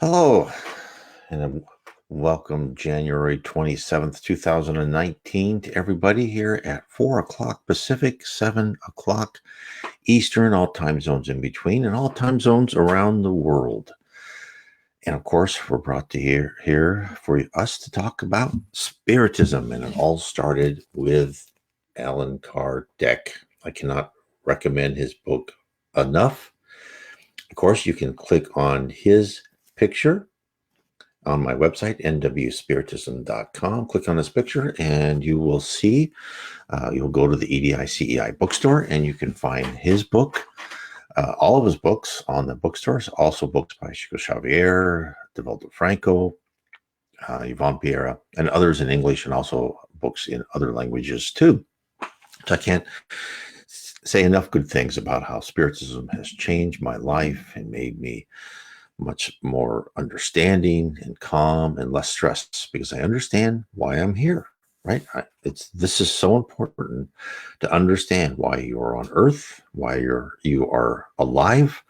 Hello, and welcome January 27th, 2019 to everybody here at 4 o'clock Pacific, 7 o'clock Eastern, all time zones in between, and all time zones around the world. And of course, we're brought to here for us to talk about Spiritism, and it all started with Alan Kardec. I cannot recommend his book enough. Of course, you can click on his picture on my website, nwspiritism.com. Click on this picture and you will see, you'll go to the EDI-CEI bookstore and you can find his book, all of his books on the bookstores, also books by Chico Xavier, Devaldo Franco, Yvonne Piera, and others in English, and also books in other languages too. So I can't say enough good things about how Spiritism has changed my life and made me much more understanding and calm and less stressed, because I understand why I'm here, right? This is so important to understand why you are on Earth, why you are alive,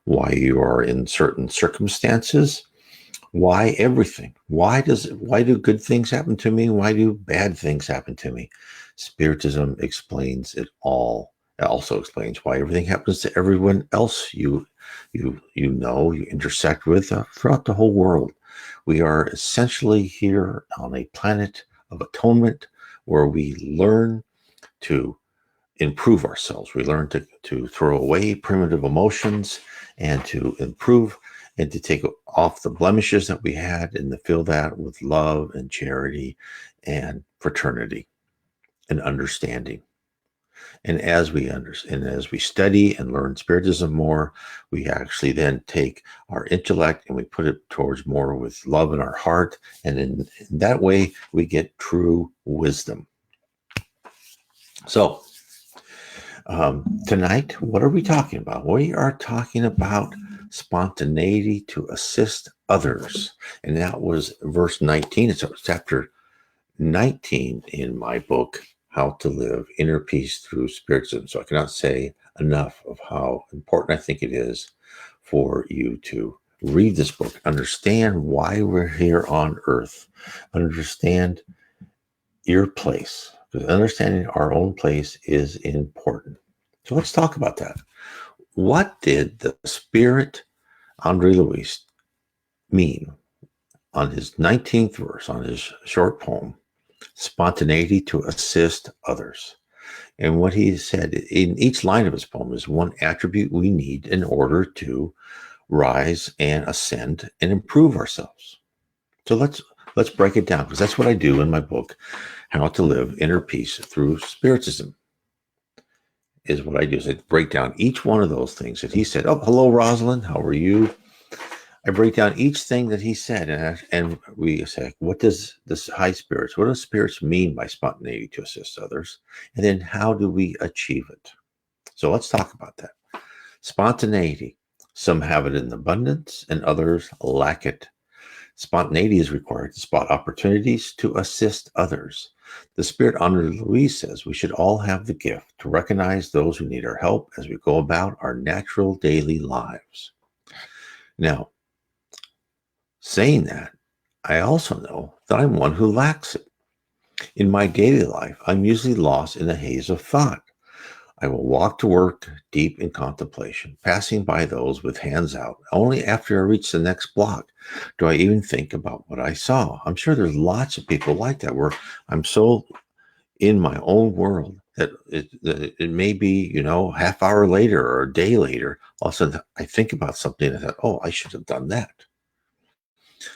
why you are in certain circumstances, why everything. Why do good things happen to me? Why do bad things happen to me? Spiritism explains it all. It also explains why everything happens to everyone else you intersect with throughout the whole world. We are essentially here on a planet of atonement where we learn to improve ourselves. We learn to throw away primitive emotions and to improve and to take off the blemishes that we had and to fill that with love and charity and fraternity and understanding. And as we study and learn Spiritism more, we actually then take our intellect and we put it towards more with love in our heart. And in that way, we get true wisdom. So tonight, what are we talking about? We are talking about spontaneity to assist others. And that was verse 19. It's chapter 19 in my book, How to Live Inner Peace Through Spiritism. So I cannot say enough of how important I think it is for you to read this book, understand why we're here on Earth, understand your place, because understanding our own place is important. So let's talk about that. What did the Spirit Andre Luis mean on his 19th verse, on his short poem, Spontaneity to Assist Others? And what he said in each line of his poem is one attribute we need in order to rise and ascend and improve ourselves. So let's break it down, because that's what I do in my book, How to Live Inner Peace Through Spiritism. Is what I do is I break down each one of those things that he said. Oh, hello, Rosalind. How are you? I break down each thing that he said, and we say, what does this high spirits, what does spirits mean by spontaneity to assist others? And then how do we achieve it? So let's talk about that. Spontaneity. Some have it in abundance and others lack it. Spontaneity is required to spot opportunities to assist others. The Spirit Andre Luis says we should all have the gift to recognize those who need our help as we go about our natural daily lives. Now, saying that, I also know that I'm one who lacks it. In my daily life, I'm usually lost in a haze of thought. I will walk to work deep in contemplation, passing by those with hands out. Only after I reach the next block do I even think about what I saw. I'm sure there's lots of people like that, where I'm so in my own world that it may be, half hour later or a day later, all of a sudden I think about something and I thought, oh, I should have done that.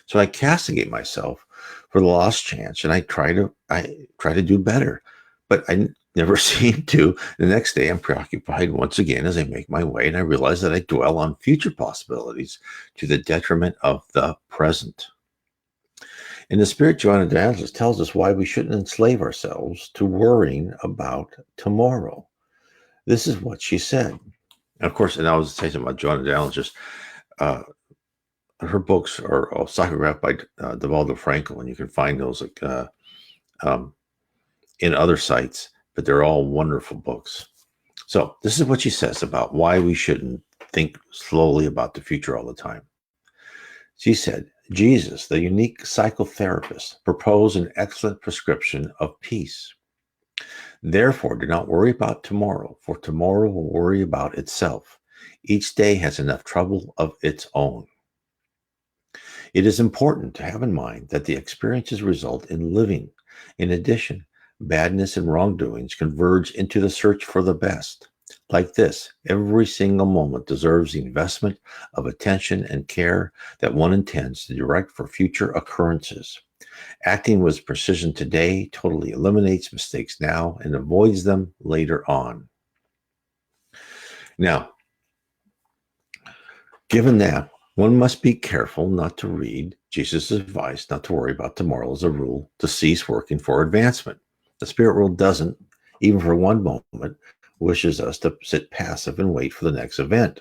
So I castigate myself for the lost chance, and I try to do better, but I never seem to. The next day, I'm preoccupied once again as I make my way, and I realize that I dwell on future possibilities to the detriment of the present. And the Spirit Joanna de Angelis tells us why we shouldn't enslave ourselves to worrying about tomorrow. This is what she said. And of course, and I was saying something about Joanna de Angelis. Her books are all psychographed by Devaldo Franco, and you can find those in other sites, but they're all wonderful books. So this is what she says about why we shouldn't think slowly about the future all the time. She said, Jesus, the unique psychotherapist, proposed an excellent prescription of peace. Therefore, do not worry about tomorrow, for tomorrow will worry about itself. Each day has enough trouble of its own. It is important to have in mind that the experiences result in living. In addition, badness and wrongdoings converge into the search for the best. Like this, every single moment deserves the investment of attention and care that one intends to direct for future occurrences. Acting with precision today totally eliminates mistakes now and avoids them later on. Now, given that, one must be careful not to read Jesus' advice not to worry about tomorrow as a rule to cease working for advancement. The spirit world doesn't, even for one moment, wishes us to sit passive and wait for the next event.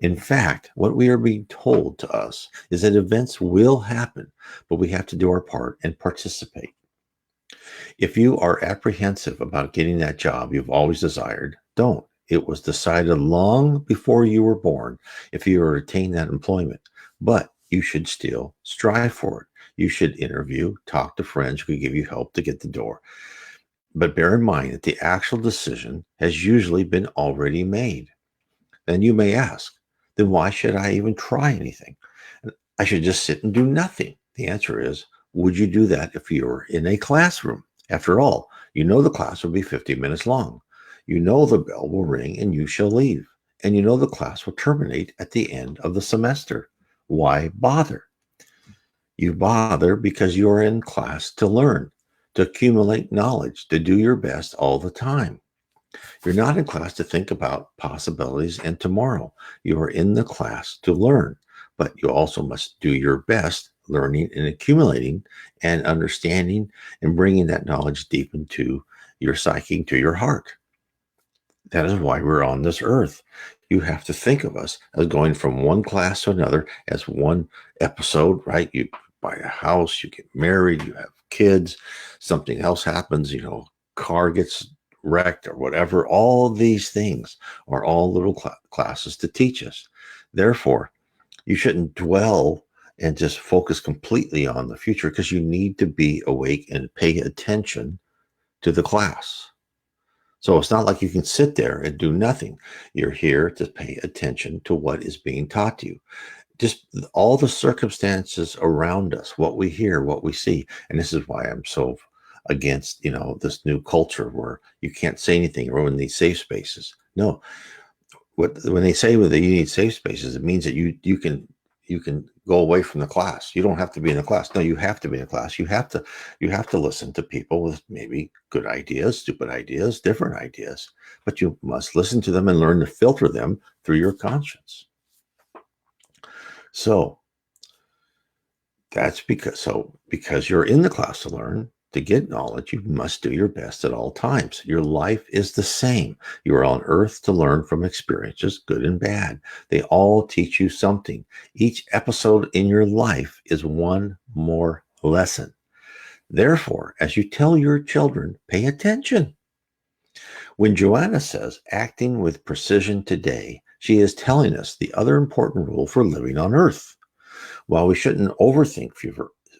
In fact, what we are being told to us is that events will happen, but we have to do our part and participate. If you are apprehensive about getting that job you've always desired, don't. It was decided long before you were born if you were to attain that employment, but you should still strive for it. You should interview, talk to friends who could give you help to get the door. But bear in mind that the actual decision has usually been already made. Then you may ask, then why should I even try anything? I should just sit and do nothing. The answer is, would you do that if you were in a classroom? After all, you know the class will be 50 minutes long. You know the bell will ring and you shall leave. And you know the class will terminate at the end of the semester. Why bother? You bother because you are in class to learn, to accumulate knowledge, to do your best all the time. You're not in class to think about possibilities and tomorrow. You are in the class to learn, but you also must do your best learning and accumulating and understanding and bringing that knowledge deep into your psyche, to your heart. That is why we're on this earth. You have to think of us as going from one class to another as one episode, right? You buy a house, you get married, you have kids, something else happens, car gets wrecked or whatever. All these things are all little classes to teach us. Therefore, you shouldn't dwell and just focus completely on the future because you need to be awake and pay attention to the class. So it's not like you can sit there and do nothing. You're here to pay attention to what is being taught to you. Just all the circumstances around us, what we hear, what we see. And this is why I'm so against, this new culture where you can't say anything or in these safe spaces. No, when they say that you need safe spaces, it means that you can go away from the class. You don't have to be in the class. No, you have to be in a class. You have to listen to people with maybe good ideas, stupid ideas, different ideas, but you must listen to them and learn to filter them through your conscience. So that's because you're in the class to learn, to get knowledge, you must do your best at all times. Your life is the same. You are on earth to learn from experiences, good and bad. They all teach you something. Each episode in your life is one more lesson. Therefore, as you tell your children, pay attention. When Joanna says acting with precision today, she is telling us the other important rule for living on earth. While we shouldn't overthink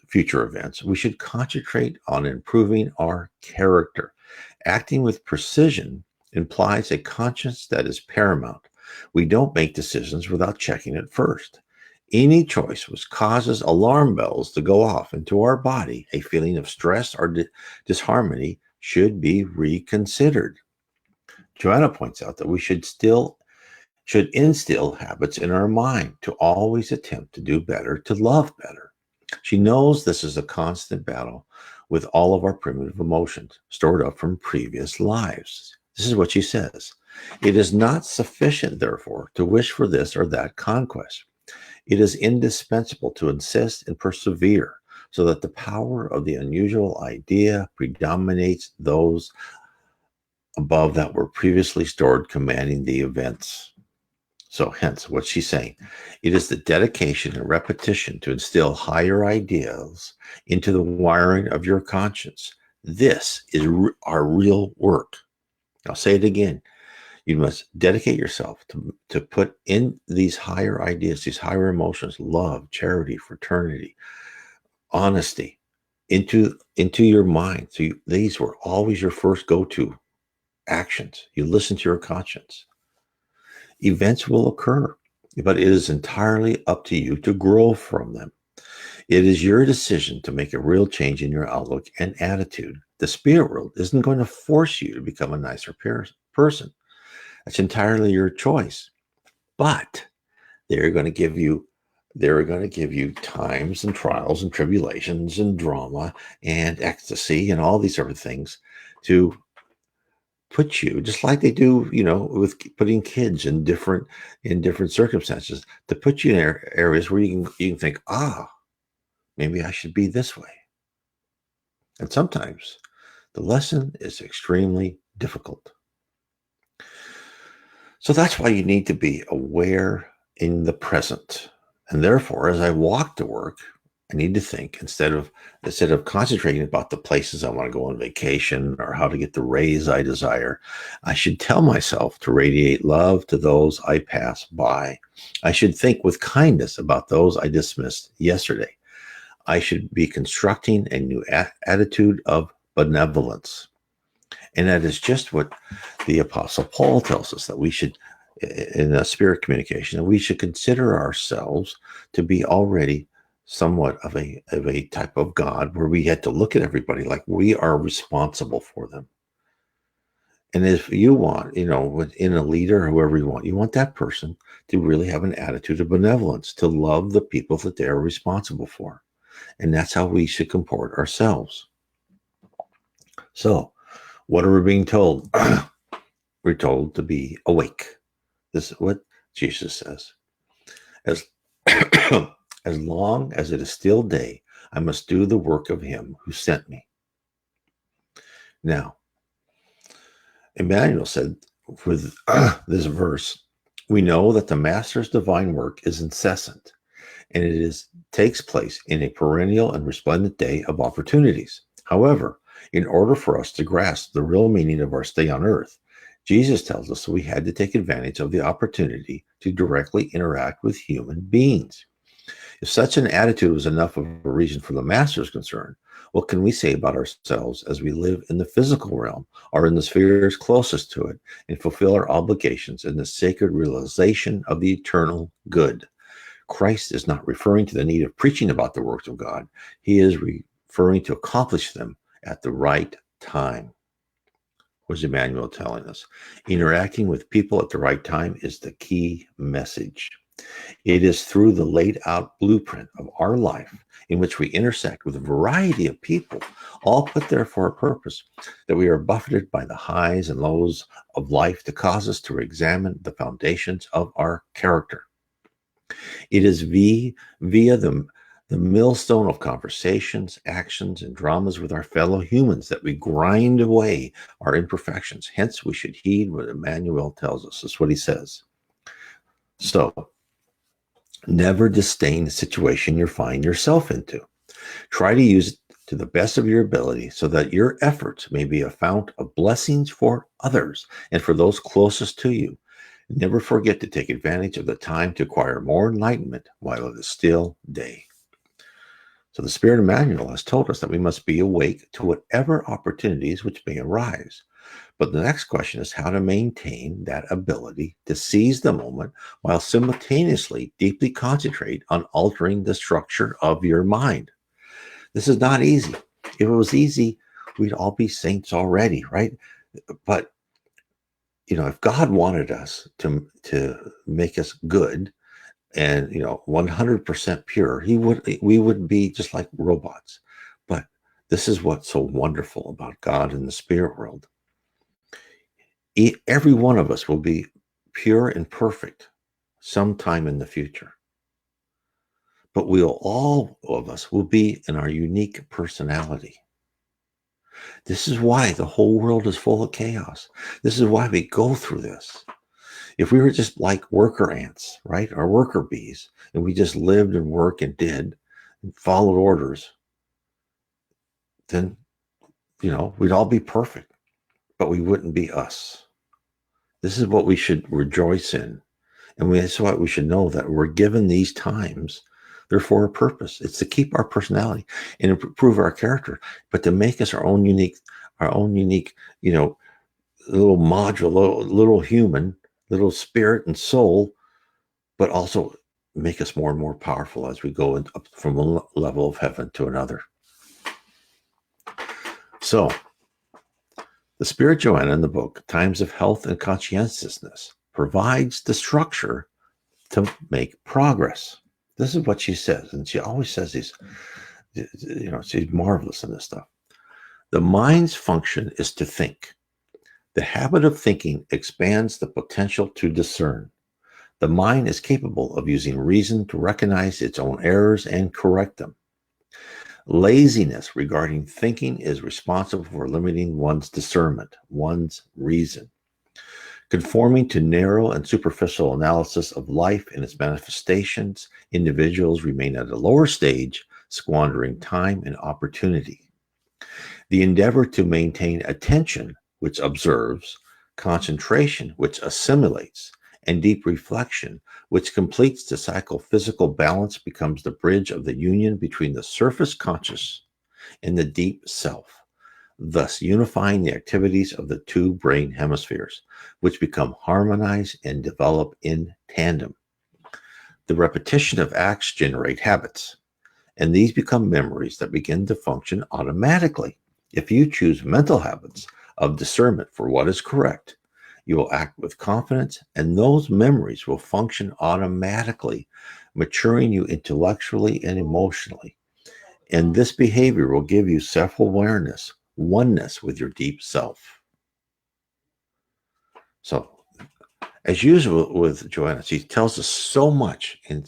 future events, we should concentrate on improving our character. Acting with precision implies a conscience that is paramount. We don't make decisions without checking it first. Any choice which causes alarm bells to go off into our body, a feeling of stress or disharmony, should be reconsidered. Joanna points out that we should instill habits in our mind to always attempt to do better, to love better. She knows this is a constant battle with all of our primitive emotions stored up from previous lives. This is what she says. It is not sufficient, therefore, to wish for this or that conquest. It is indispensable to insist and persevere so that the power of the unusual idea predominates those above that were previously stored, commanding the events. So hence, what's she saying? It is the dedication and repetition to instill higher ideals into the wiring of your conscience. This is our real work. I'll say it again. You must dedicate yourself to put in these higher ideas, these higher emotions, love, charity, fraternity, honesty, into your mind. So these were always your first go-to actions. You listen to your conscience. Events will occur, but it is entirely up to you to grow from them. It is your decision to make a real change in your outlook and attitude. The spirit world isn't going to force you to become a nicer person. It's entirely your choice. But they're going to give you times and trials and tribulations and drama and ecstasy and all these sort of things to put you, just like they do, with putting kids in different circumstances, to put you in areas where you can think, maybe I should be this way. And sometimes the lesson is extremely difficult. So that's why you need to be aware in the present. And therefore, as I walk to work, I need to think instead of concentrating about the places I want to go on vacation or how to get the raise I desire, I should tell myself to radiate love to those I pass by. I should think with kindness about those I dismissed yesterday. I should be constructing a new attitude of benevolence. And that is just what the Apostle Paul tells us, that we should, in a spirit communication, that we should consider ourselves to be already somewhat of a type of God, where we had to look at everybody like we are responsible for them. And if you want, within a leader or whoever you want that person to really have an attitude of benevolence, to love the people that they are responsible for. And that's how we should comport ourselves. So, what are we being told? We're told to be awake. This is what Jesus says. As, as long as it is still day, I must do the work of him who sent me. Now, Emmanuel said with this verse, we know that the Master's divine work is incessant, and it takes place in a perennial and resplendent day of opportunities. However, in order for us to grasp the real meaning of our stay on earth, Jesus tells us we had to take advantage of the opportunity to directly interact with human beings. If such an attitude was enough of a reason for the Master's concern, what can we say about ourselves as we live in the physical realm or in the spheres closest to it and fulfill our obligations in the sacred realization of the eternal good? Christ is not referring to the need of preaching about the works of God. He is referring to accomplish them at the right time. Was Emmanuel telling us? Interacting with people at the right time is the key message. It is through the laid out blueprint of our life, in which we intersect with a variety of people, all put there for a purpose, that we are buffeted by the highs and lows of life to cause us to examine the foundations of our character. It is via the millstone of conversations, actions, and dramas with our fellow humans that we grind away our imperfections. Hence, we should heed what Emmanuel tells us. That's what he says. So, never disdain the situation you find yourself into. Try to use it to the best of your ability so that your efforts may be a fount of blessings for others and for those closest to you. Never forget to take advantage of the time to acquire more enlightenment while it is still day. So the Spirit of Emmanuel has told us that we must be awake to whatever opportunities which may arise. But the next question is how to maintain that ability to seize the moment while simultaneously deeply concentrate on altering the structure of your mind. This is not easy. If it was easy, we'd all be saints already, right? But if God wanted us to make us good and 100% pure, we would be just like robots. But this is what's so wonderful about God in the spirit world. Every one of us will be pure and perfect sometime in the future. But all of us will be in our unique personality. This is why the whole world is full of chaos. This is why we go through this. If we were just like worker ants, right, or worker bees, and we just lived and worked and did and followed orders, then, we'd all be perfect, but we wouldn't be us. This is what we should rejoice in. And that's why we should know that we're given these times. They're for a purpose. It's to keep our personality and improve our character, but to make us our own unique, little module, little human, little spirit and soul, but also make us more and more powerful as we go up from one level of heaven to another. So, the Spirit Joanna in the book, Times of Health and Conscientiousness, provides the structure to make progress. This is what she says, and she always says these, she's marvelous in this stuff. The mind's function is to think. The habit of thinking expands the potential to discern. The mind is capable of using reason to recognize its own errors and correct them. Laziness regarding thinking is responsible for limiting one's discernment, one's reason. Conforming to narrow and superficial analysis of life and its manifestations, individuals remain at a lower stage, squandering time and opportunity. The endeavor to maintain attention, which observes, concentration, which assimilates, and deep reflection, which completes the psychophysical balance, becomes the bridge of the union between the surface conscious and the deep self, thus unifying the activities of the two brain hemispheres, which become harmonized and develop in tandem. The repetition of acts generate habits, and these become memories that begin to function automatically. If you choose mental habits of discernment for what is correct, you will act with confidence, and those memories will function automatically, maturing you intellectually and emotionally. And this behavior will give you self-awareness, oneness with your deep self. So, as usual with Joanna, she tells us so much in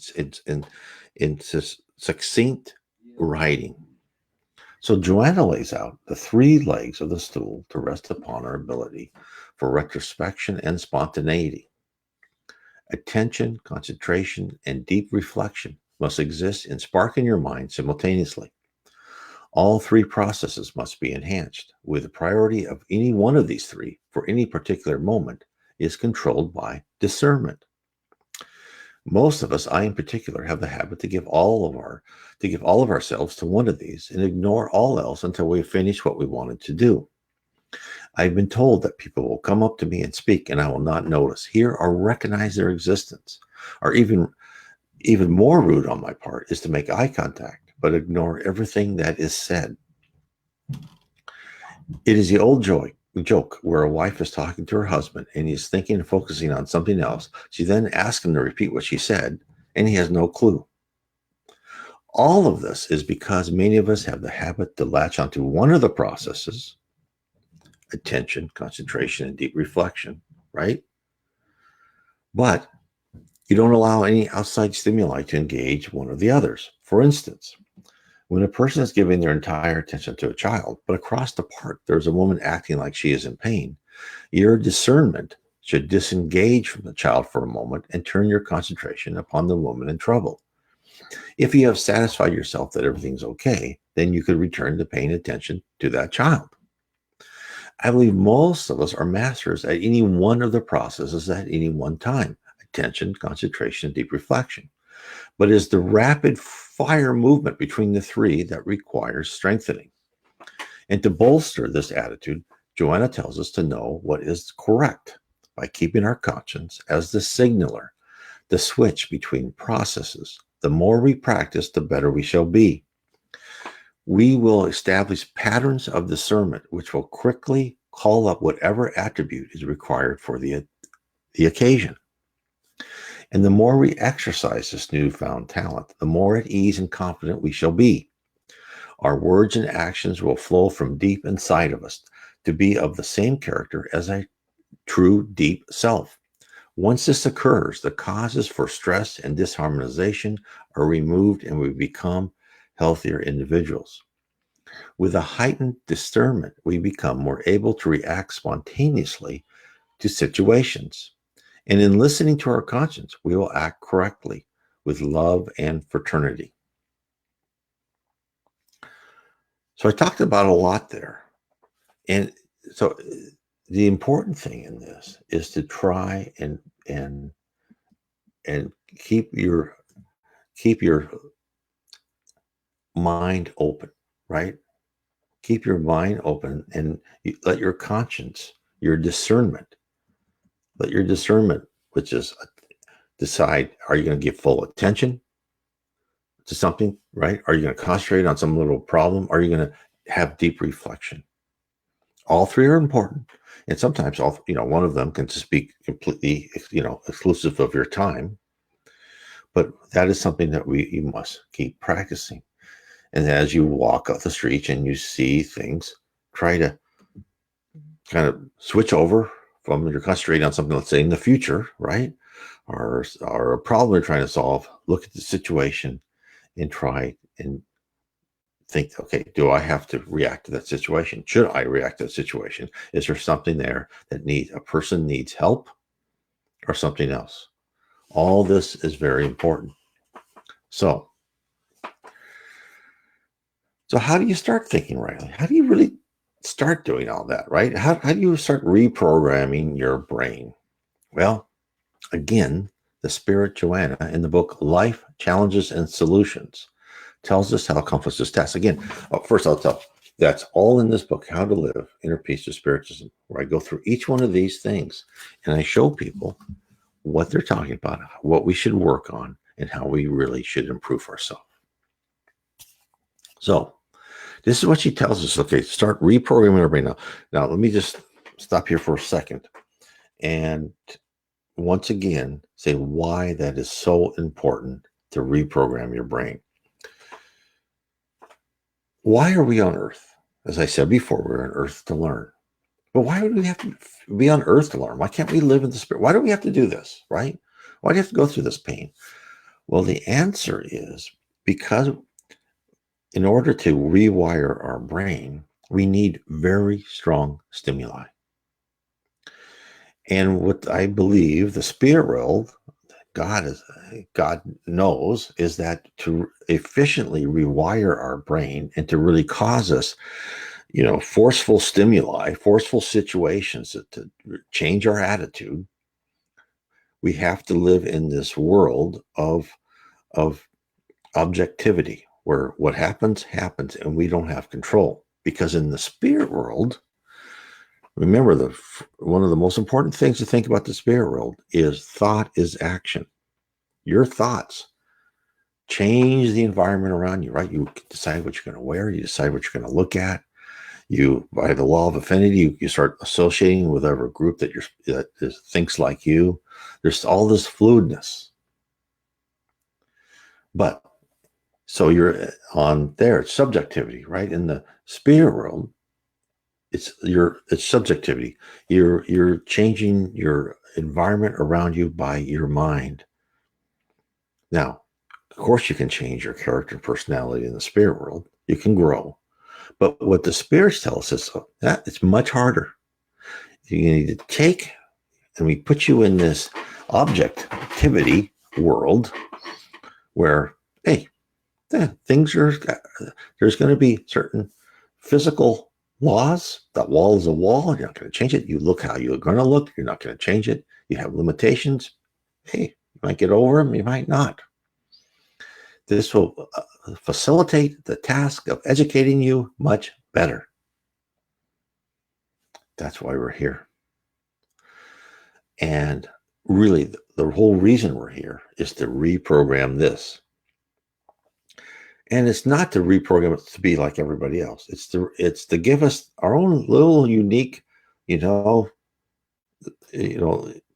succinct writing. So Joanna lays out the three legs of the stool to rest upon our ability for retrospection and spontaneity. Attention, concentration, and deep reflection must exist and spark in your mind simultaneously. All three processes must be enhanced, with the priority of any one of these three for any particular moment is controlled by discernment. Most of us, I in particular, have the habit to give all of ourselves to one of these and ignore all else until we finish what we wanted to do. I've been told that people will come up to me and speak, and I will not notice, hear, or recognize their existence. Or even more rude on my part is to make eye contact, but ignore everything that is said. It is the old joke where a wife is talking to her husband and he's thinking and focusing on something else. She then asks him to repeat what she said, and he has no clue. All of this is because many of us have the habit to latch onto one of the processes, attention, concentration, and deep reflection, right? But you don't allow any outside stimuli to engage one of the others. For instance, when a person is giving their entire attention to a child, but across the park there's a woman acting like she is in pain, your discernment should disengage from the child for a moment and turn your concentration upon the woman in trouble. If you have satisfied yourself that everything's okay, then you could return to paying attention to that child. I believe most of us are masters at any one of the processes at any one time: attention, concentration, and deep reflection. But it is the rapid fire movement between the three that requires strengthening. And to bolster this attitude, Joanna tells us to know what is correct by keeping our conscience as the signaler, the switch between processes. The more we practice, the better we shall be. We will establish patterns of discernment which will quickly call up whatever attribute is required for the occasion. And the more we exercise this newfound talent, the more at ease and confident we shall be. Our words and actions will flow from deep inside of us to be of the same character as a true deep self. Once this occurs, the causes for stress and disharmonization are removed and we become healthier individuals. With a heightened discernment, we become more able to react spontaneously to situations. And in listening to our conscience, we will act correctly with love and fraternity. So I talked about a lot there. And so the important thing in this is to try and keep your mind open, right? Keep your mind open and let your conscience, your discernment, which is decide, are you going to give full attention to something, right? Are you going to concentrate on some little problem? Are you going to have deep reflection? All three are important. And sometimes one of them can just be completely, exclusive of your time. But that is something that you must keep practicing. And as you walk up the street and you see things, try to kind of switch over from you're concentrating on something, let's say in the future, right? Or a problem you're trying to solve. Look at the situation and try and think, okay, do I have to react to that situation? Should I react to that situation? Is there something there that a person needs help or something else? All this is very important. So how do you start thinking rightly? How do you really start doing all that, right? How do you start reprogramming your brain? Well, again, the spirit Joanna in the book Life, Challenges, and Solutions tells us how to accomplish this task. Again, first I'll tell that's all in this book, How to Live Inner Peace with Spiritism, where I go through each one of these things and I show people what they're talking about, what we should work on, and how we really should improve ourselves. So this is what she tells us. Okay, start reprogramming our brain now. Now, let me just stop here for a second and once again say why that is so important to reprogram your brain. Why are we on Earth? As I said before, we're on Earth to learn. But why would we have to be on Earth to learn? Why can't we live in the spirit? Why do we have to do this, right? Why do you have to go through this pain? Well, the answer is because in order to rewire our brain, we need very strong stimuli. And what I believe the spirit world, God knows, is that to efficiently rewire our brain and to really cause us, forceful stimuli, forceful situations to change our attitude, we have to live in this world of objectivity, where what happens and we don't have control. Because in the spirit world, remember, one of the most important things to think about the spirit world is thought is action. Your thoughts change the environment around you, right? You decide what you're going to wear. You decide what you're going to look at. You, by the law of affinity, you start associating with every group that thinks like you. There's all this fluidness. But so you're on there, it's subjectivity, right? In the spirit world, it's subjectivity. You're changing your environment around you by your mind. Now, of course, you can change your character and personality in the spirit world. You can grow. But what the spirits tell us is that it's much harder. You need to take, and we put you in this objectivity world where, hey, things are, there's going to be certain physical laws. That wall is a wall. You're not going to change it. You look how you're going to look. You're not going to change it. You have limitations. Hey, you might get over them. You might not. This will facilitate the task of educating you much better. That's why we're here. And really, the whole reason we're here is to reprogram this. And it's not to reprogram it to be like everybody else. It's to give us our own little unique,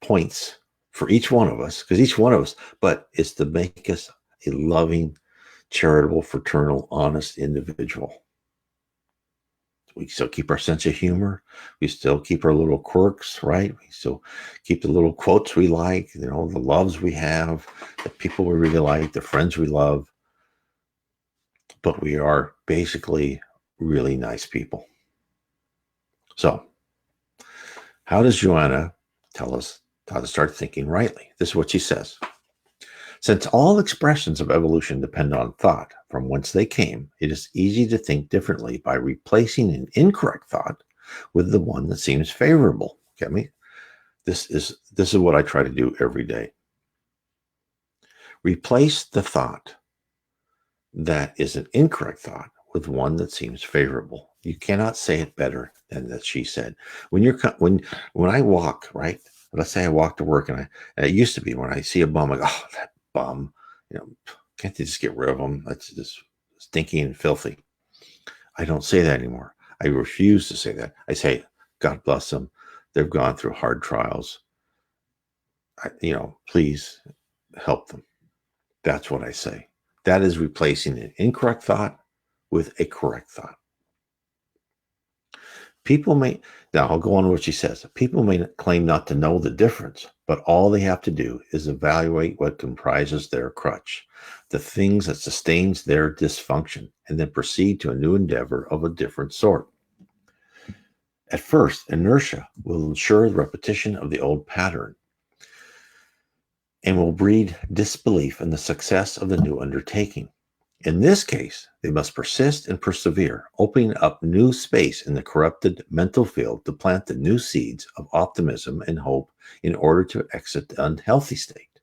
points for each one of us, because each one of us, but it's to make us a loving, charitable, fraternal, honest individual. We still keep our sense of humor. We still keep our little quirks, right? We still keep the little quotes we like, the loves we have, the people we really like, the friends we love. But we are basically really nice people. So, how does Joanna tell us how to start thinking rightly? This is what she says. Since all expressions of evolution depend on thought from whence they came, it is easy to think differently by replacing an incorrect thought with the one that seems favorable. Get me? This is what I try to do every day. Replace the thought that is an incorrect thought with one that seems favorable. You cannot say it better than that she said. When I walk, right? Let's say I walk to work, and it used to be when I see a bum, I go, oh, that bum, can't they just get rid of them? That's just stinky and filthy. I don't say that anymore. I refuse to say that. I say, God bless them. They've gone through hard trials. Please help them. That's what I say. That is replacing an incorrect thought with a correct thought. Now I'll go on to what she says. People may claim not to know the difference, but all they have to do is evaluate what comprises their crutch, the things that sustains their dysfunction, and then proceed to a new endeavor of a different sort. At first, inertia will ensure the repetition of the old pattern and will breed disbelief in the success of the new undertaking. In this case, they must persist and persevere, opening up new space in the corrupted mental field to plant the new seeds of optimism and hope in order to exit the unhealthy state.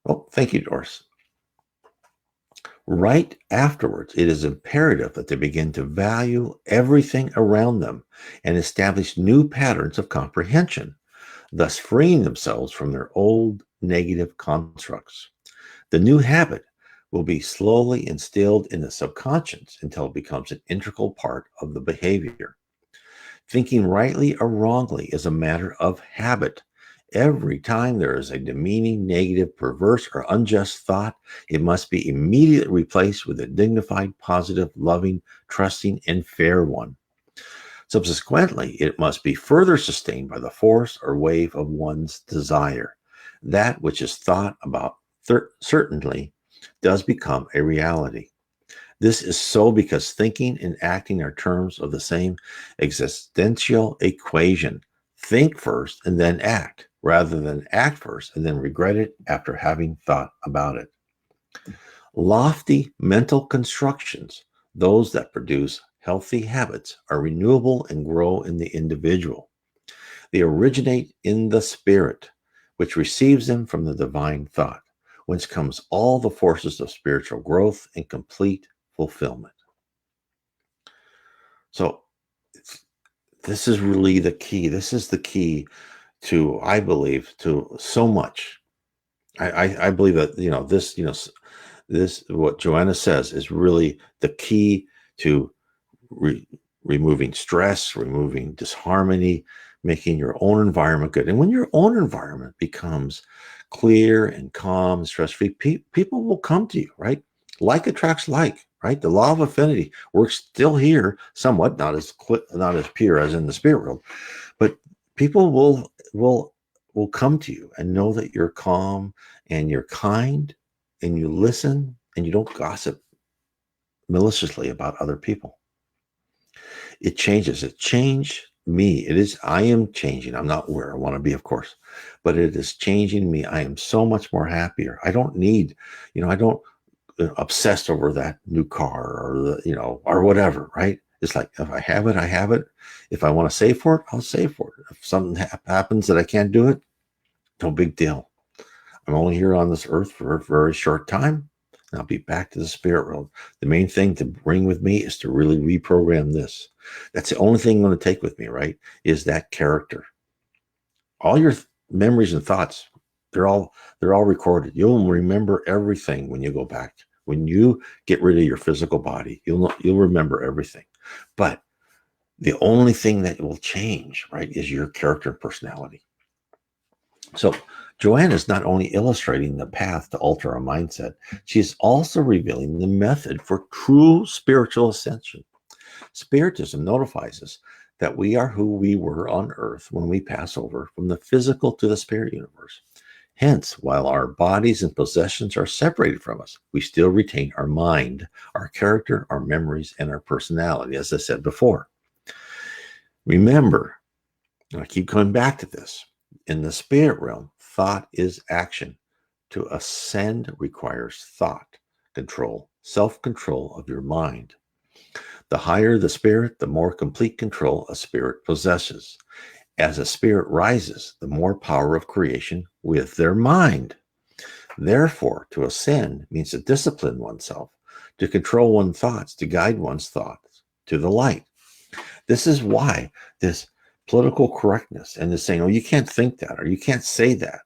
Oh, thank you, Doris. Right afterwards, it is imperative that they begin to value everything around them and establish new patterns of comprehension, thus freeing themselves from their old negative constructs. The new habit will be slowly instilled in the subconscious until it becomes an integral part of the behavior. Thinking rightly or wrongly is a matter of habit. Every time there is a demeaning, negative, perverse, or unjust thought, it must be immediately replaced with a dignified, positive, loving, trusting, and fair one. Subsequently, it must be further sustained by the force or wave of one's desire. That which is thought about certainly does become a reality. This is so because thinking and acting are terms of the same existential equation. Think first and then act, rather than act first and then regret it after having thought about it. Lofty mental constructions, those that produce healthy habits, are renewable and grow in the individual. They originate in the spirit, which receives them from the divine thought, whence comes all the forces of spiritual growth and complete fulfillment. So this is really the key. This is the key to, I believe, to so much. I believe that, this, what Joanna says, is really the key to removing stress, removing disharmony, making your own environment good. And when your own environment becomes clear and calm and stress-free, people will come to you, right? Like attracts like, right? The law of affinity works still here somewhat, not as pure as in the spirit world, but people will come to you and know that you're calm and you're kind and you listen and you don't gossip maliciously about other people. It changes. It changed me. I am changing. I'm not where I want to be, of course, but it is changing me. I am so much more happier. I don't need, I don't obsessed over that new car or or whatever, right? It's like, if I have it, I have it. If I want to save for it, I'll save for it. If something happens that I can't do it, no big deal. I'm only here on this earth for a very short time, and I'll be back to the spirit world. The main thing to bring with me is to really reprogram this. That's the only thing I'm going to take with me, right? Is that character. All your memories and thoughts, they're all recorded. You'll remember everything when you go back. When you get rid of your physical body, you'll remember everything. But the only thing that will change, right, is your character and personality. So Joanne is not only illustrating the path to alter our mindset, she is also revealing the method for true spiritual ascension. Spiritism notifies us that we are who we were on earth when we pass over from the physical to the spirit universe. Hence, while our bodies and possessions are separated from us, we still retain our mind, our character, our memories, and our personality, as I said before. Remember, and I keep coming back to this, in the spirit realm, thought is action. To ascend requires thought control, self-control of your mind. The higher the spirit, the more complete control a spirit possesses. As a spirit rises, the more power of creation with their mind. Therefore, to ascend means to discipline oneself, to control one's thoughts, to guide one's thoughts to the light. This is why this political correctness and this saying, oh, you can't think that or you can't say that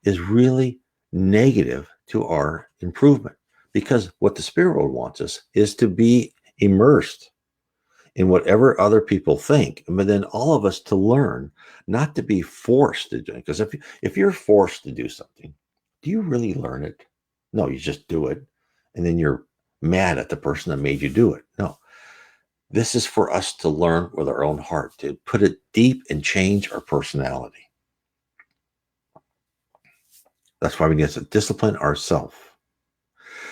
is really negative to our improvement. Because what the spirit world wants us is to be immersed in whatever other people think, but then all of us to learn not to be forced to do it. Because if you're forced to do something, do you really learn it? No, you just do it. And then you're mad at the person that made you do it. No, this is for us to learn with our own heart, to put it deep and change our personality. That's why we need to discipline ourselves.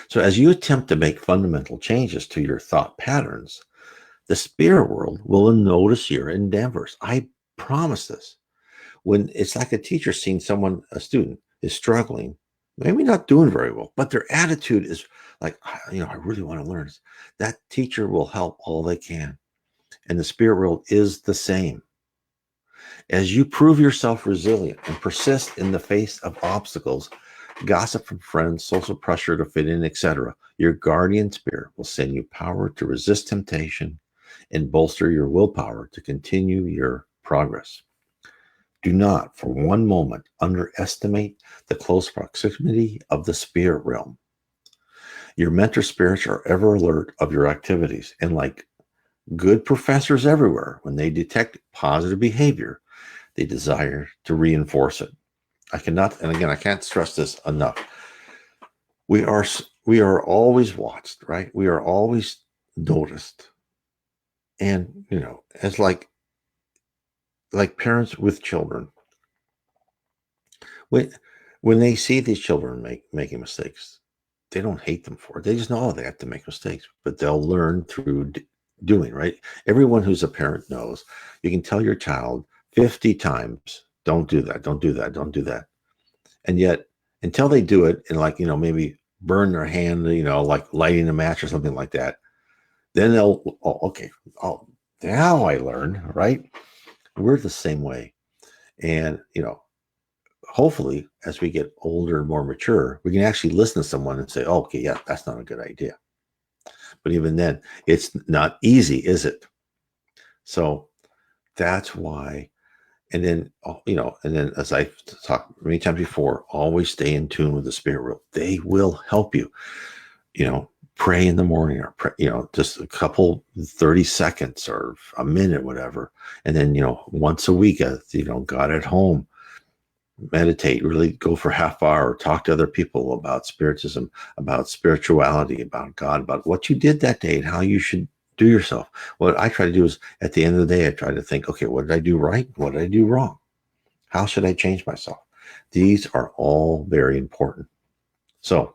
So as you attempt to make fundamental changes to your thought patterns, the spirit world will notice your endeavors. I promise this. When it's like a teacher seeing a student is struggling, maybe not doing very well, but their attitude is like, I really want to learn. That teacher will help all they can. And the spirit world is the same. As you prove yourself resilient and persist in the face of obstacles, gossip from friends, social pressure to fit in, etc., your guardian spirit will send you power to resist temptation and bolster your willpower to continue your progress. Do not, for one moment, underestimate the close proximity of the spirit realm. Your mentor spirits are ever alert of your activities, and like good professors everywhere, when they detect positive behavior, they desire to reinforce it. I can't stress this enough. We are always watched, right? We are always noticed. And, as like parents with children, when they see these children making mistakes, they don't hate them for it. They just know they have to make mistakes, but they'll learn through doing, right? Everyone who's a parent knows you can tell your child 50 times, don't do that, don't do that, don't do that. And yet, until they do it and maybe burn their hand, like lighting a match or something like that, then they'll, now I learn, right? We're the same way. And, hopefully as we get older and more mature, we can actually listen to someone and say, oh, okay, yeah, that's not a good idea. But even then, it's not easy, is it? So that's why. And then, as I've talked many times before, always stay in tune with the spirit world. They will help you. Pray in the morning or pray, just a couple 30 seconds or a minute, whatever. And then, once a week, God at home, meditate, really go for half hour, talk to other people about spiritism, about spirituality, about God, about what you did that day and how you should do yourself. What I try to do is at the end of the day, I try to think, okay, what did I do right? What did I do wrong? How should I change myself? These are all very important. So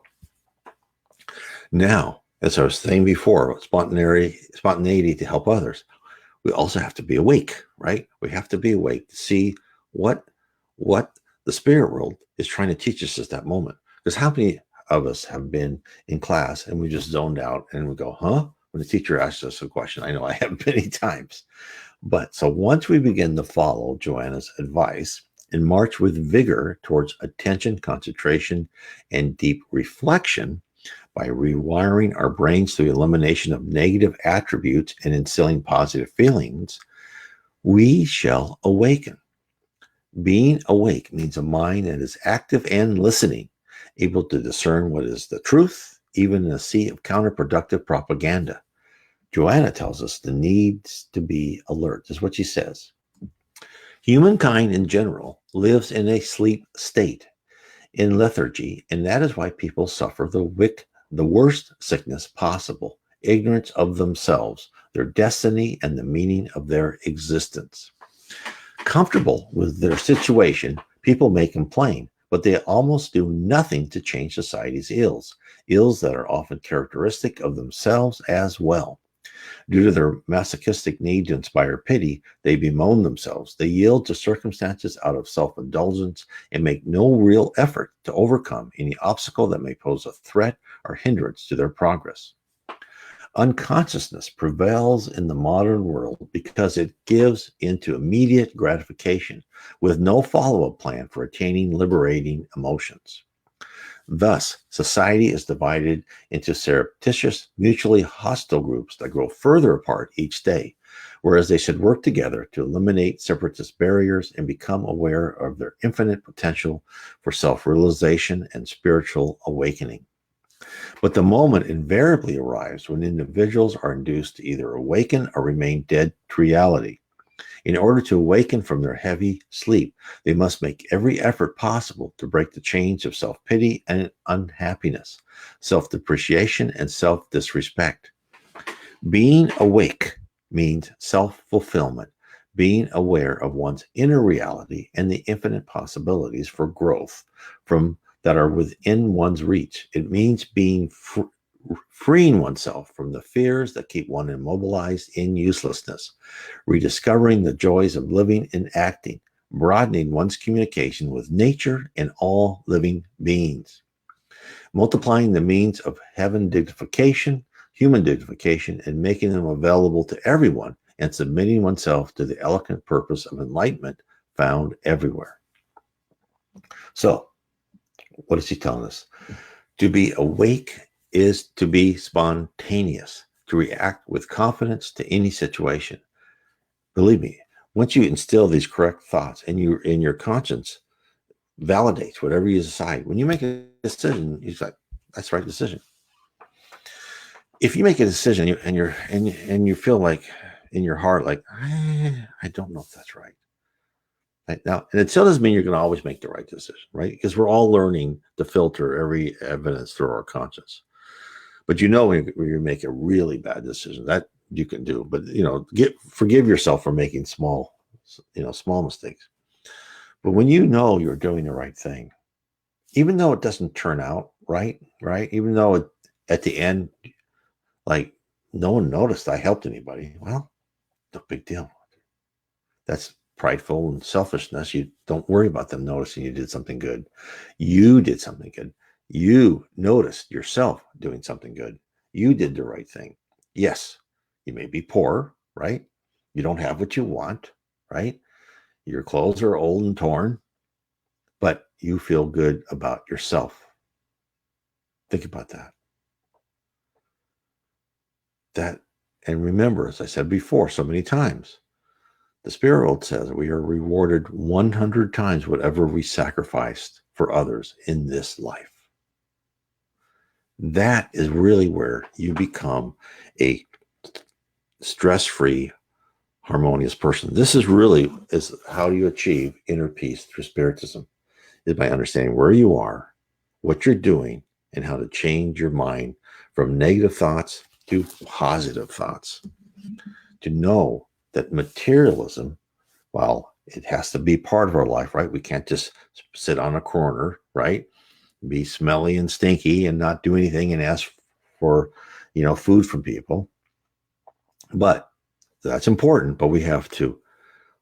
now, as I was saying before, spontaneity to help others, we also have to be awake, right? We have to be awake to see what the spirit world is trying to teach us at that moment. Because how many of us have been in class and we just zoned out and we go, huh? When the teacher asks us a question, I know I have many times. But so once we begin to follow Joanna's advice and march with vigor towards attention, concentration, and deep reflection, by rewiring our brains through the elimination of negative attributes and instilling positive feelings, we shall awaken. Being awake means a mind that is active and listening, able to discern what is the truth, even in a sea of counterproductive propaganda. Joanna tells us the needs to be alert, is what she says. Humankind in general lives in a sleep state, in lethargy, and that is why people suffer the worst sickness possible, ignorance of themselves, their destiny, and the meaning of their existence. Comfortable with their situation, people may complain, but they almost do nothing to change society's ills that are often characteristic of themselves as well. Due to their masochistic need to inspire pity, they bemoan themselves. They yield to circumstances out of self-indulgence and make no real effort to overcome any obstacle that may pose a threat or hindrance to their progress. Unconsciousness prevails in the modern world because it gives into immediate gratification with no follow-up plan for attaining liberating emotions. Thus, society is divided into surreptitious, mutually hostile groups that grow further apart each day, whereas they should work together to eliminate separatist barriers and become aware of their infinite potential for self-realization and spiritual awakening. But the moment invariably arrives when individuals are induced to either awaken or remain dead to reality. In order to awaken from their heavy sleep, they must make every effort possible to break the chains of self-pity and unhappiness, self-depreciation and self-disrespect. Being awake means self-fulfillment, being aware of one's inner reality and the infinite possibilities for growth from that are within one's reach. It means being freeing oneself from the fears that keep one immobilized in uselessness, rediscovering the joys of living and acting, broadening one's communication with nature and all living beings, multiplying the means of heaven dignification, human dignification, and making them available to everyone, and submitting oneself to the elegant purpose of enlightenment found everywhere. So, what is he telling us? To be awake is to be spontaneous, to react with confidence to any situation. Believe me, once you instill these correct thoughts and you in your conscience validates whatever you decide, when you make a decision, you're like, that's the right decision. If you make a decision and you feel like in your heart, like, I don't know if that's right. Now, and it still doesn't mean you're going to always make the right decision, right? Because we're all learning to filter every evidence through our conscience. But when you make a really bad decision, that you can do. But forgive yourself for making small mistakes. But when you're doing the right thing, even though it doesn't turn out right, even though at the end, like, no one noticed I helped anybody, well, no big deal. That's prideful and selfishness. You don't worry about them noticing you did something good. You did something good. You noticed yourself doing something good. You did the right thing. Yes, you may be poor, right? You don't have what you want, right? Your clothes are old and torn, but you feel good about yourself. Think about that. And remember, as I said before so many times, the spirit world says we are rewarded 100 times whatever we sacrificed for others in this life. That is really where you become a stress-free, harmonious person. This is how do you achieve inner peace through spiritism, is by understanding where you are, what you're doing, and how to change your mind from negative thoughts to positive thoughts. To know that materialism, while it has to be part of our life, right? We can't just sit on a corner, right? Be smelly and stinky and not do anything and ask for, food from people. But that's important. But we have to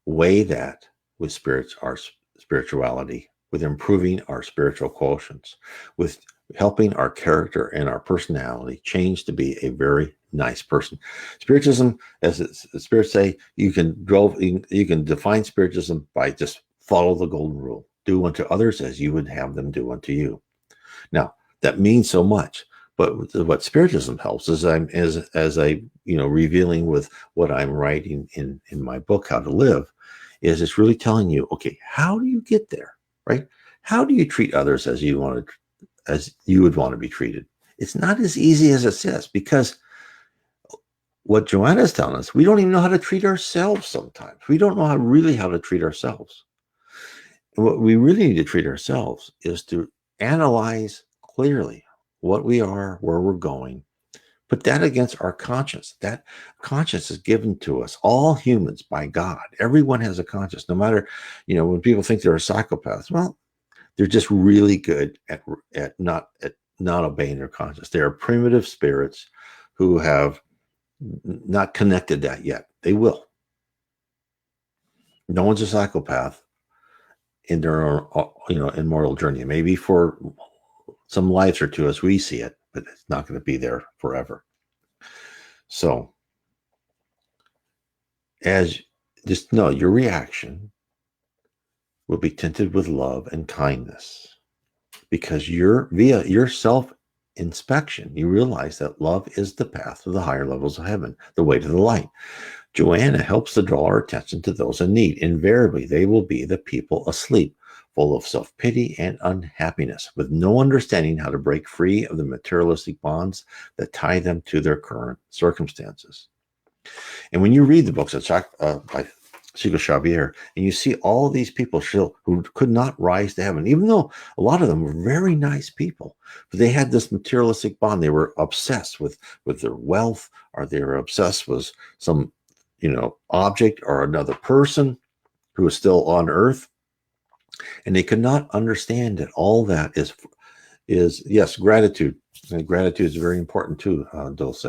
weigh that with our spirituality, with improving our spiritual quotients, with helping our character and our personality change to be a very nice person. Spiritism, as the spirits say, you can define spiritism by just follow the golden rule. Do unto others as you would have them do unto you. Now, that means so much. But what spiritism helps is as I revealing with what I'm writing in my book, How to Live, is it's really telling you, okay, how do you get there, right? How do you treat others as you would want to be treated? It's not as easy as it says, because what Joanna's telling us, we don't even know how to treat ourselves sometimes. We don't know how to treat ourselves. And what we really need to treat ourselves is to analyze clearly what we are, where we're going, put that against our conscience. That conscience is given to us, all humans, by God. Everyone has a conscience, no matter, when people think they're a psychopath, well, they're just really good at not obeying their conscience. They are primitive spirits who have not connected that yet. They will. No one's a psychopath in their own, immortal journey. Maybe for some lives or two as we see it, but it's not going to be there forever. So, as just know your reaction will be tinted with love and kindness, because you're via your self inspection, you realize that love is the path to the higher levels of heaven, the way to the light. Joanna helps to draw our attention to those in need. Invariably, they will be the people asleep, full of self-pity and unhappiness, with no understanding how to break free of the materialistic bonds that tie them to their current circumstances. And when you read the books by Chico Xavier, and you see all these people who could not rise to heaven, even though a lot of them were very nice people, but they had this materialistic bond. They were obsessed with their wealth, or they were obsessed with some, object or another person who was still on earth, and they could not understand that all that is yes, gratitude. And gratitude is very important too, Dulce.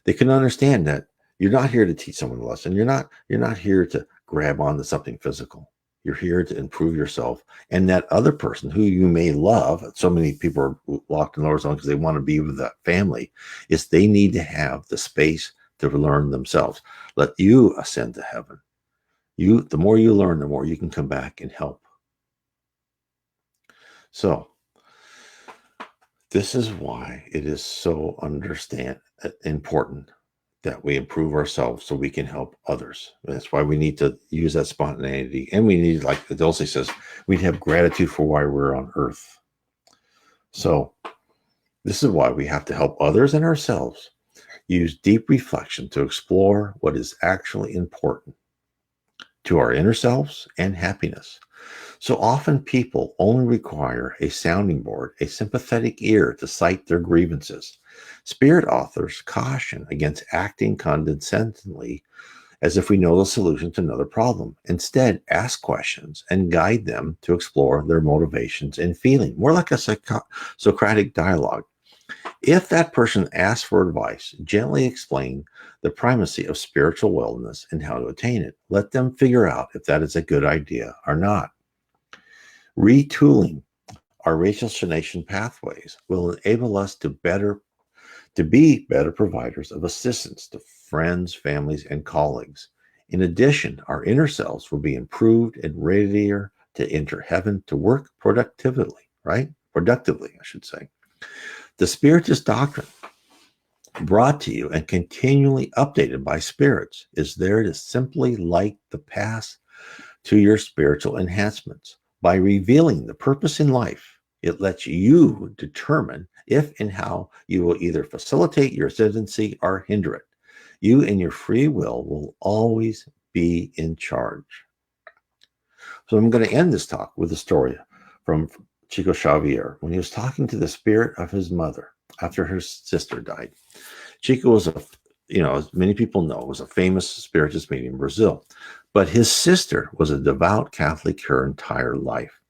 They can understand that you're not here to teach someone a lesson. You're not here to grab onto something physical. You're here to improve yourself. And that other person who you may love, so many people are locked in lower zone because they want to be with that family, is they need to have the space to learn themselves. Let you ascend to heaven. The more you learn, the more you can come back and help. So this is why it is so important that we improve ourselves so we can help others. That's why we need to use that spontaneity. And we need, like Dulce says, we need to have gratitude for why we're on earth. So this is why we have to help others and ourselves use deep reflection to explore what is actually important to our inner selves and happiness. So often people only require a sounding board, a sympathetic ear to cite their grievances. Spirit authors caution against acting condescendingly as if we know the solution to another problem. Instead, ask questions and guide them to explore their motivations and feeling, more like a Socratic dialogue. If that person asks for advice, gently explain the primacy of spiritual wellness and how to attain it. Let them figure out if that is a good idea or not. Retooling our ratiocination pathways will enable us to be better providers of assistance to friends, families, and colleagues. In addition, our inner selves will be improved and readier to enter heaven to work productively, Productively, I should say. The Spiritist doctrine, brought to you and continually updated by spirits, is there to simply light the path to your spiritual enhancements. By revealing the purpose in life, it lets you determine if and how you will either facilitate your ascendancy or hinder it. You and your free will always be in charge. So I'm going to end this talk with a story from Chico Xavier when he was talking to the spirit of his mother after her sister died. Chico was as many people know, was a famous spiritist medium in Brazil, but his sister was a devout Catholic her entire life.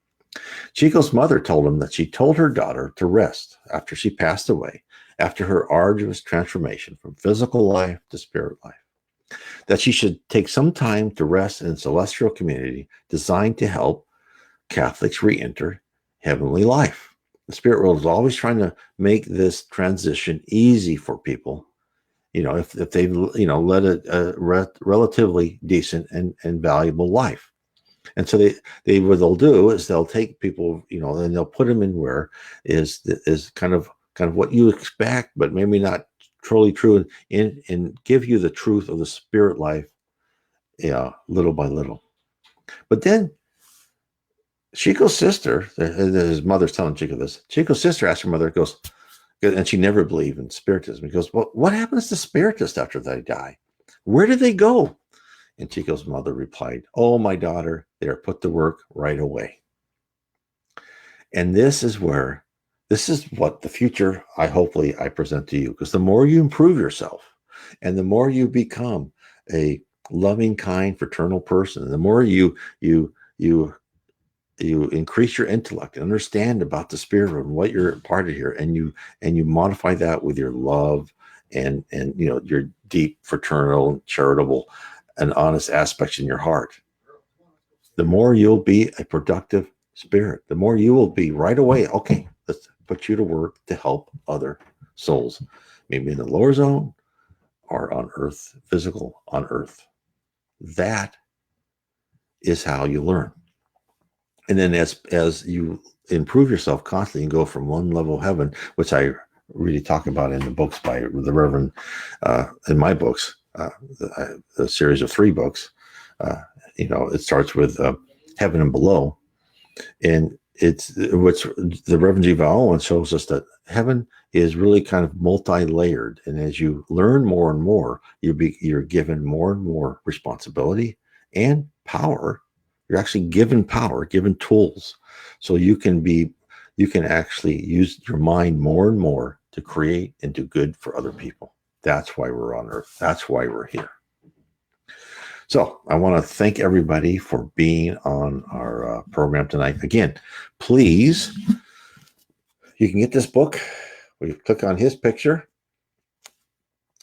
Chico's mother told him that she told her daughter to rest after she passed away, after her arduous transformation from physical life to spirit life, that she should take some time to rest in a celestial community designed to help Catholics re-enter heavenly life. The spirit world is always trying to make this transition easy for people, if they've, led a relatively decent and valuable life. And so what they'll do is they'll take people, and they'll put them in where is kind of what you expect, but maybe not truly true, and give you the truth of the spirit life, little by little. But then Chico's sister, his mother's telling Chico this. Chico's sister asked her mother, goes, and she never believed in spiritism. He goes, well, what happens to spiritists after they die? Where do they go? And Chico's mother replied, oh, my daughter, they are put to work right away. And this is what the future hopefully I present to you, because the more you improve yourself and the more you become a loving, kind, fraternal person, the more you increase your intellect and understand about the spirit and what you're part of here, and you modify that with your love and your deep fraternal, charitable, and honest aspects in your heart, the more you'll be a productive spirit, the more you will be right away, okay, let's put you to work to help other souls, maybe in the lower zone are on earth, physical on earth. That is how you learn. And then as you improve yourself constantly and go from one level of heaven, which I really talk about in the books by the Reverend, in my books, the series of 3 books, it starts with Heaven and Below. And it's which the Reverend G. Val shows us that heaven is really kind of multi-layered. And as you learn more and more, you're given more and more responsibility and power. You're actually given power, given tools. So you can actually use your mind more and more to create and do good for other people. That's why we're on earth. That's why we're here. So I want to thank everybody for being on our program tonight. Again, please, you can get this book. We click on his picture.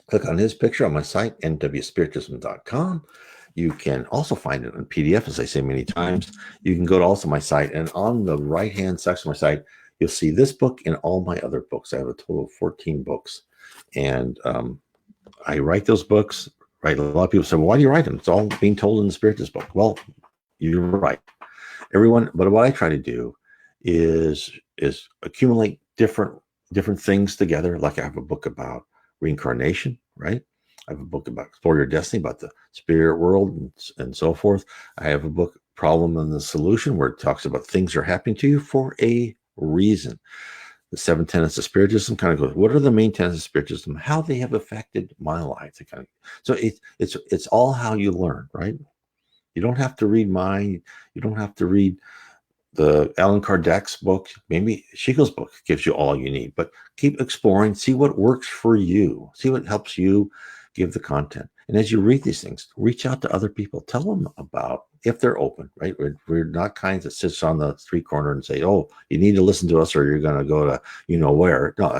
Click on his picture on my site, nwspiritism.com. You can also find it in PDF, as I say many times. You can go to also my site, and on the right-hand section of my site, you'll see this book and all my other books. I have a total of 14 books. And I write those books. Right? A lot of people say, well, why do you write them? It's all being told in the Spiritus book. Well, you're right. But what I try to do is accumulate different things together. Like I have a book about reincarnation, right? I have a book about Explore Your Destiny, about the spirit world and so forth. I have a book, Problem and the Solution, where it talks about things are happening to you for a reason. The 7 tenets of Spiritism kind of goes, what are the main tenets of Spiritism? How they have affected my life. So it's all how you learn, right? You don't have to read mine. You don't have to read the Allan Kardec's book. Maybe Shigel's book gives you all you need, but keep exploring, see what works for you, see what helps you give the content. And as you read these things, reach out to other people, tell them about, if they're open, right? We're not kinds that sits on the street corner and say, oh, you need to listen to us or you're going to go to, where. No,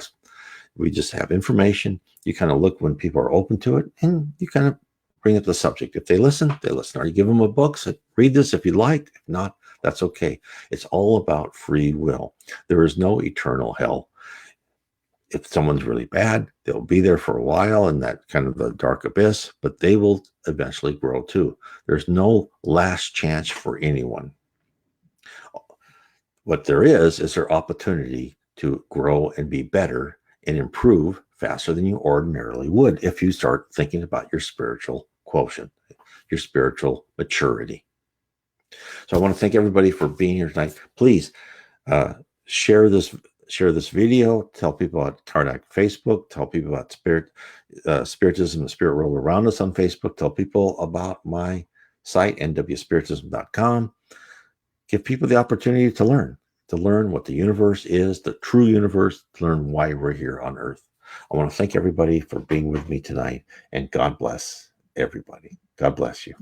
we just have information. You kind of look when people are open to it and you kind of bring up the subject. If they listen, they listen. Or you give them a book, say, read this if you like. If not, that's okay. It's all about free will. There is no eternal hell. If someone's really bad, they'll be there for a while in that kind of the dark abyss, but they will eventually grow too. There's no last chance for anyone. What there is their opportunity to grow and be better and improve faster than you ordinarily would if you start thinking about your spiritual quotient, your spiritual maturity. So I want to thank everybody for being here tonight. Please share this video, tell people about Kardec Facebook, tell people about Spiritism, the spirit world around us on Facebook, tell people about my site, nwspiritism.com. Give people the opportunity to learn what the universe is, the true universe, to learn why we're here on earth. I want to thank everybody for being with me tonight, and God bless everybody. God bless you.